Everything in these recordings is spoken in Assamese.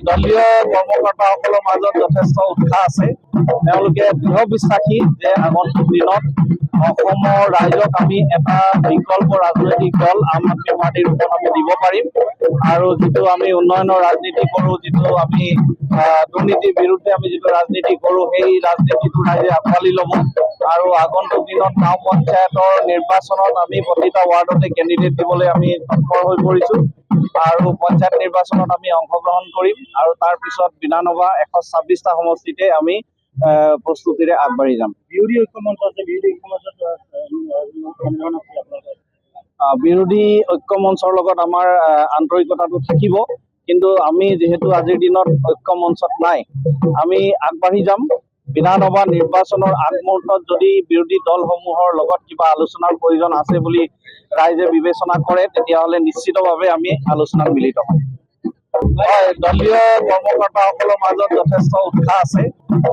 দলীয় কৰ্মকৰ্তাসকলৰ মাজত যথেষ্ট উৎসাহ আছে। তেওঁলোকে দৃঢ় বিশ্বাসী যে আগন্তুক দিনত অসমৰ ৰাইজক আমি এটা বিকল্প ৰাজনৈতিক দল আম আদমি পাৰ্টিৰ ৰূপত আমি দিব পাৰিম। আৰু যিটো আমি উন্নয়নৰ ৰাজনীতি কৰোঁ, যিটো আমি দুৰ্নীতিৰ বিৰুদ্ধে আমি যিটো ৰাজনীতি কৰোঁ, সেই ৰাজনীতিটো ৰাইজে আঁকোৱালি ল'ব। আৰু আগন্তুক দিনত গাঁও পঞ্চায়তৰ নিৰ্বাচনত আমি প্ৰতিটা ৱাৰ্ডতে কেণ্ডিডেট দিবলৈ আমি তৎপৰ হৈ পৰিছোঁ। আৰু পঞ্চায়ত নিৰ্বাচনত আমি অংশগ্ৰহণ কৰিম আৰু তাৰ পিছত বিধানসভা 126টা সমষ্টিতে আমি প্ৰস্তুতিৰে আগবাঢ়ি যাম। বিৰোধী ঐক্য মঞ্চ আছে, বিৰোধী ঐক্য মঞ্চৰ লগত আমাৰ আন্তৰিকতাটো থাকিব, কিন্তু আমি যিহেতু আজিৰ দিনত ঐক্য মঞ্চত নাই, আমি আগবাঢ়ি যাম। বিধানসভা নিৰ্বাচনৰ আগমুহূৰ্তত যদি বিৰোধী দলসমূহৰ লগত কিবা আলোচনাৰ প্ৰয়োজন আছে বুলি ৰাইজে বিবেচনা কৰে, তেতিয়াহ'লে নিশ্চিতভাৱে আমি আলোচনাত মিলিত হ'ম। হয়, দলীয় কৰ্মকৰ্তাসকলৰ মাজত যথেষ্ট উৎসাহ আছে।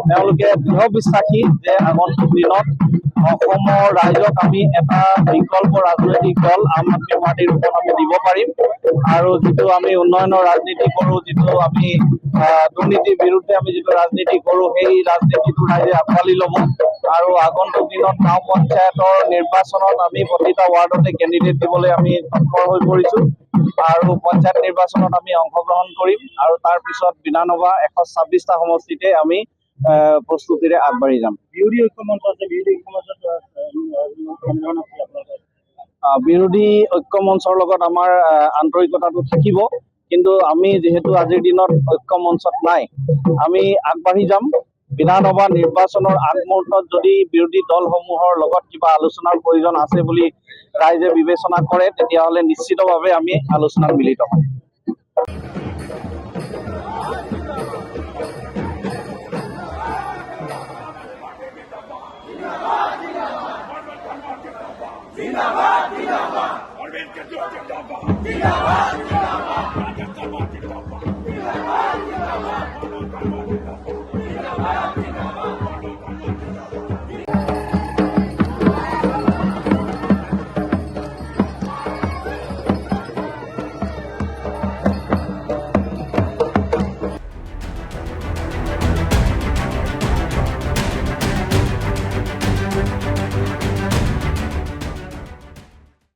তেওঁলোকে দৃঢ় বিশ্বাসী যে আগন্তুক দিনত অসমৰ ৰাইজক আমি এটা বিকল্প ৰাজনৈতিক দল আম আদমি পাৰ্টিৰ ৰূপত আমি দিব পাৰিম। আৰু যিটো আমি উন্নয়নৰ ৰাজনীতি কৰোঁ, যিটো আমি দুৰ্নীতিৰ বিৰুদ্ধে আমি যিটো ৰাজনীতি কৰোঁ, সেই ৰাজনীতিটো ৰাইজে আঁকোৱালি ল'ব। আৰু আগন্তুক দিনত গাঁও পঞ্চায়তৰ নিৰ্বাচনত আমি প্ৰতিটা ৱাৰ্ডতে কেণ্ডিডেট দিবলৈ আমি তৎপৰ হৈ পৰিছোঁ। আৰু পঞ্চায়ত নিৰ্বাচনত আমি অংশগ্ৰহণ কৰিম আৰু তাৰ পিছত বিধানসভা 126টা সমষ্টিতে আমি প্ৰস্তুতিৰে আগবাঢ়ি যাম। বিৰোধী ঐক্য মঞ্চ আছে, বিৰোধী ঐক্য মঞ্চৰ লগত আমাৰ আন্তৰিকতাটো থাকিব, কিন্তু আমি যিহেতু আজিৰ দিনত ঐক্য মঞ্চত নাই, আমি আগবাঢ়ি যাম। বিধানসভা নিৰ্বাচনৰ আগমুহূৰ্তত যদি বিৰোধী দলসমূহৰ লগত কিবা আলোচনাৰ প্ৰয়োজন আছে বুলি ৰাইজে বিবেচনা কৰে, তেতিয়াহ'লে নিশ্চিতভাৱে আমি আলোচনাত মিলিত হ'ম। জিন্দাবাদ জিন্দাবাদ